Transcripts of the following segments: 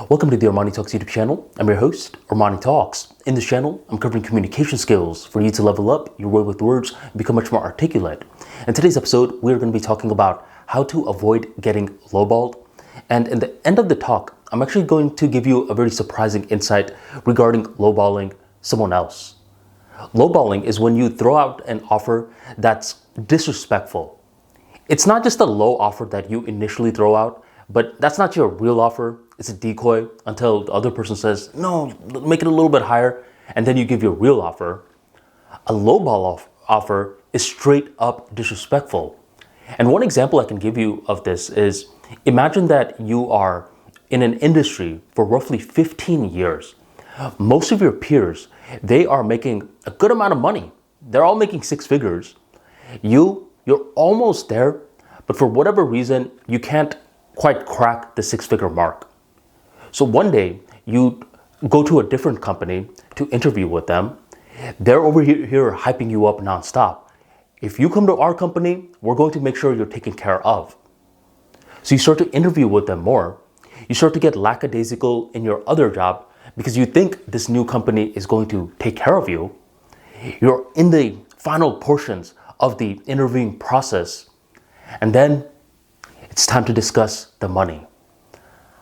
Welcome to the ArmaniTalks YouTube channel. I'm your host, ArmaniTalks. In this channel, I'm covering communication skills for you to level up your way with words and become much more articulate. In today's episode, we're going to be talking about how to avoid getting lowballed. And in the end of the talk, I'm actually going to give you a very surprising insight regarding lowballing someone else. Lowballing is when you throw out an offer that's disrespectful. It's not just a low offer that you initially throw out, but that's not your real offer. It's a decoy until the other person says, no, make it a little bit higher, and then you give your real offer. A lowball offer is straight up disrespectful. And one example I can give you of this is, imagine that you are in an industry for roughly 15 years. Most of your peers, they are making a good amount of money. They're all making six figures. You're almost there, but for whatever reason, you can't quite crack the six-figure mark. So one day, you go to a different company to interview with them. They're over here hyping you up nonstop. If you come to our company, we're going to make sure you're taken care of. So you start to interview with them more. You start to get lackadaisical in your other job because you think this new company is going to take care of you. You're in the final portions of the interviewing process. And then it's time to discuss the money.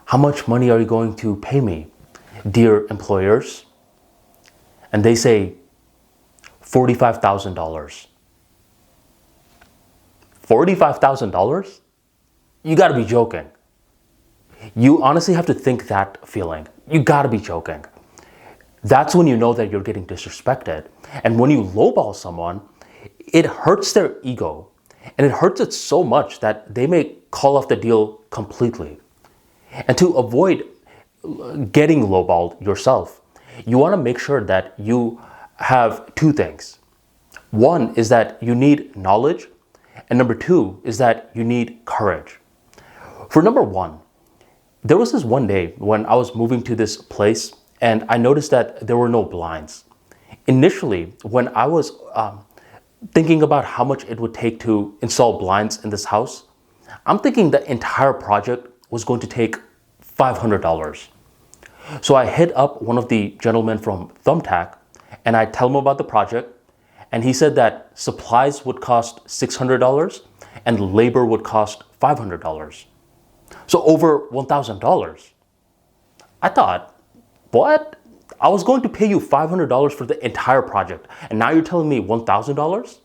How much money are you going to pay me, dear employers? And they say $45,000. $45,000? You gotta be joking. You honestly have to think that feeling. You gotta be joking. That's when you know that you're getting disrespected. And when you lowball someone, it hurts their ego. And it hurts it so much that they may call off the deal completely. And to avoid getting lowballed yourself, you want to make sure that you have two things. One is that you need knowledge, and number two is that you need courage. For number one, there was this one day when I was moving to this place and I noticed that there were no blinds. Initially, when I was thinking about how much it would take to install blinds in this house, I'm thinking the entire project was going to take $500. So I hit up one of the gentlemen from Thumbtack and I tell him about the project, and he said that supplies would cost $600 and labor would cost $500. So over $1,000. I thought, what? I was going to pay you $500 for the entire project, and now you're telling me $1,000?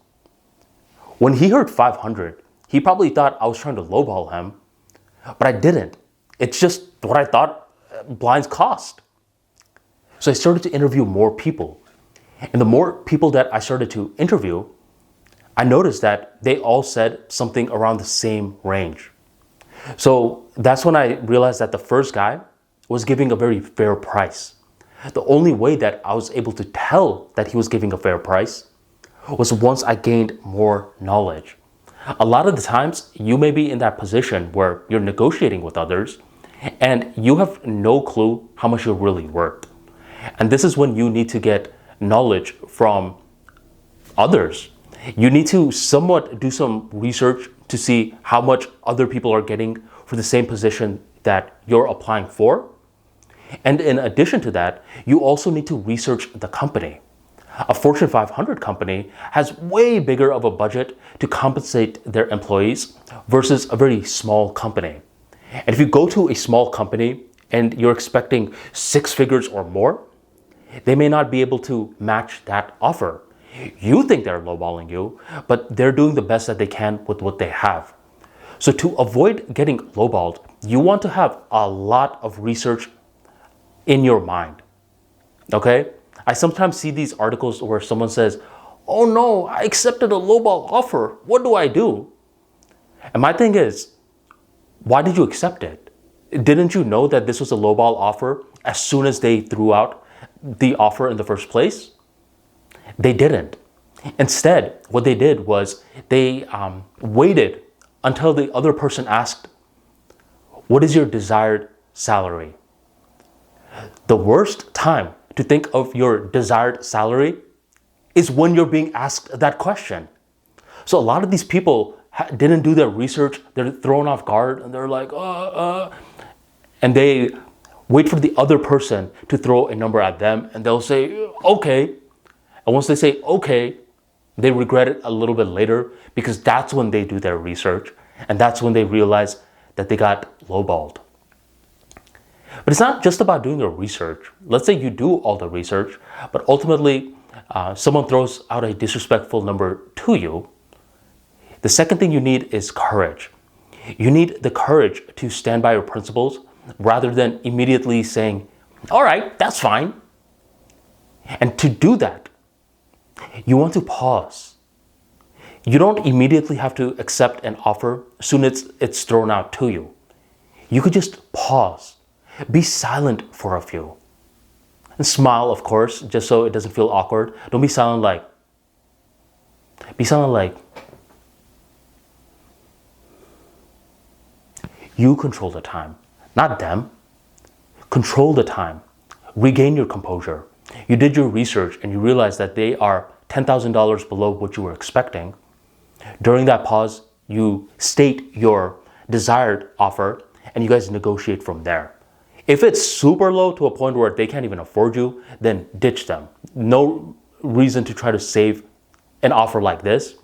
When he heard $500, he probably thought I was trying to lowball him, but I didn't. It's just what I thought blinds cost. So I started to interview more people. And the more people that I started to interview, I noticed that they all said something around the same range. So that's when I realized that the first guy was giving a very fair price. The only way that I was able to tell that he was giving a fair price was once I gained more knowledge. A lot of the times, you may be in that position where you're negotiating with others and you have no clue how much you're really worth. And this is when you need to get knowledge from others. You need to somewhat do some research to see how much other people are getting for the same position that you're applying for. And in addition to that, you also need to research the company. A Fortune 500 company has way bigger of a budget to compensate their employees versus a very small company. And if you go to a small company and you're expecting six figures or more, they may not be able to match that offer. You think they're lowballing you, but they're doing the best that they can with what they have. So to avoid getting lowballed, you want to have a lot of research in your mind. Okay? I sometimes see these articles where someone says, oh no, I accepted a lowball offer. What do I do? And my thing is, why did you accept it? Didn't you know that this was a lowball offer as soon as they threw out the offer in the first place? They didn't. Instead, what they did was they waited until the other person asked, what is your desired salary? The worst time to think of your desired salary is when you're being asked that question. So a lot of these people didn't do their research. They're thrown off guard and they're like, and they Wait for the other person to throw a number at them and they'll say, okay. And once they say, okay, they regret it a little bit later because that's when they do their research and that's when they realize that they got lowballed. But it's not just about doing your research. Let's say you do all the research, but ultimately someone throws out a disrespectful number to you. The second thing you need is courage. You need the courage to stand by your principles rather than immediately saying, all right, that's fine. And to do that, you want to pause. You don't immediately have to accept an offer as soon as it's thrown out to you. You could just pause. Be silent for a few. And smile, of course, just so it doesn't feel awkward. Don't be silent like, you control the time, not them. Control the time. Regain your composure. You did your research and you realize that they are $10,000 below what you were expecting. During that pause, you state your desired offer and you guys negotiate from there. If it's super low to a point where they can't even afford you, then ditch them. No reason to try to save an offer like this.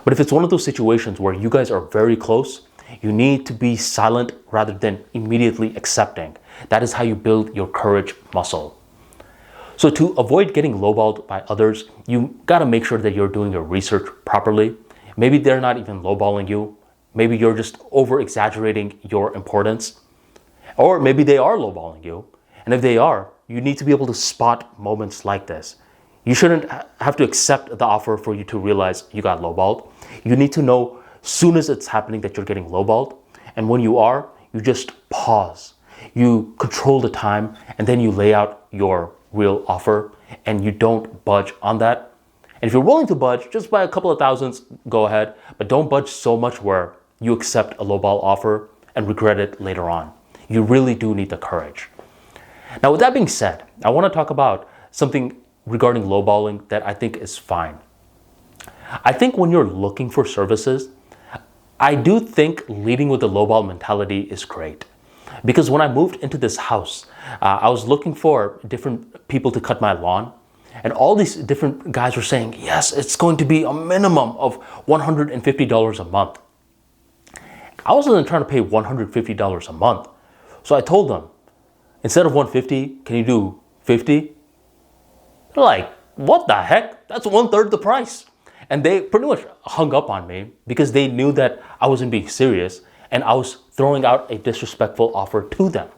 But if it's one of those situations where you guys are very close, you need to be silent rather than immediately accepting. That is how you build your courage muscle. So to avoid getting lowballed by others, you gotta make sure that you're doing your research properly. Maybe they're not even lowballing you. Maybe you're just over-exaggerating your importance. Or maybe they are lowballing you. And if they are, you need to be able to spot moments like this. You shouldn't have to accept the offer for you to realize you got lowballed. You need to know as soon as it's happening that you're getting lowballed. And when you are, you just pause. You control the time and then you lay out your real offer and you don't budge on that. And if you're willing to budge, just by a couple of thousands, go ahead. But don't budge so much where you accept a lowball offer and regret it later on. You really do need the courage. Now, with that being said, I want to talk about something regarding lowballing that I think is fine. I think when you're looking for services, I do think leading with the lowball mentality is great. Because when I moved into this house, I was looking for different people to cut my lawn. And all these different guys were saying, yes, it's going to be a minimum of $150 a month. I wasn't trying to pay $150 a month. So I told them, instead of $150, can you do $50? They're like, what the heck? That's 1/3 the price. And they pretty much hung up on me because they knew that I wasn't being serious and I was throwing out a disrespectful offer to them.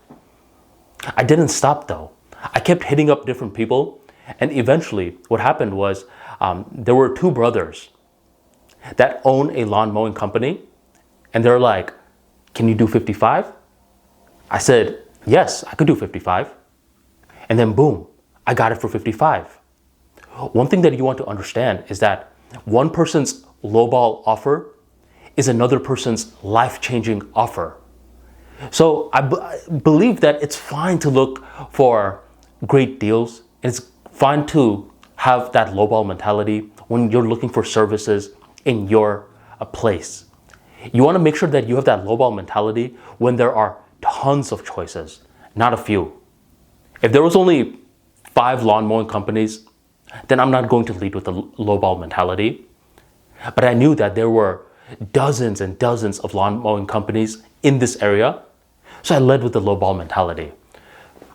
I didn't stop though. I kept hitting up different people. And eventually what happened was there were two brothers that own a lawn mowing company. And they're like, can you do 55? I said, yes, I could do 55. And then boom, I got it for 55. One thing that you want to understand is that one person's lowball offer is another person's life-changing offer. So I believe that it's fine to look for great deals. It's fine to have that lowball mentality when you're looking for services in your place. You want to make sure that you have that lowball mentality when there are tons of choices, not a few. If there was only 5 lawn mowing companies, then I'm not going to lead with the lowball mentality. But I knew that there were dozens and dozens of lawn mowing companies in this area, so I led with the lowball mentality.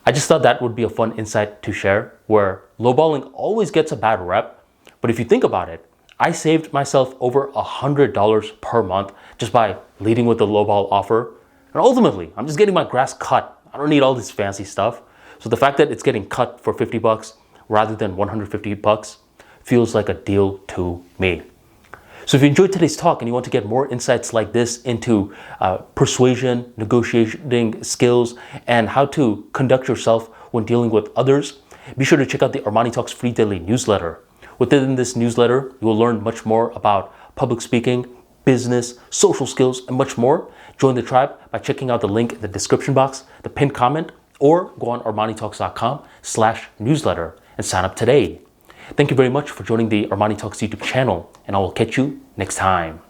I just thought that would be a fun insight to share, where lowballing always gets a bad rep, but if you think about it, I saved myself over $100 per month just by leading with the lowball offer. And ultimately, I'm just getting my grass cut. I don't need all this fancy stuff. So the fact that it's getting cut for $50 rather than $150 feels like a deal to me. So if you enjoyed today's talk and you want to get more insights like this into persuasion, negotiating skills, and how to conduct yourself when dealing with others, be sure to check out the ArmaniTalks free daily newsletter. Within this newsletter, you will learn much more about public speaking, business, social skills, and much more. Join the tribe by checking out the link in the description box, the pinned comment, or go on ArmaniTalks.com/newsletter and sign up today. Thank you very much for joining the ArmaniTalks YouTube channel, and I will catch you next time.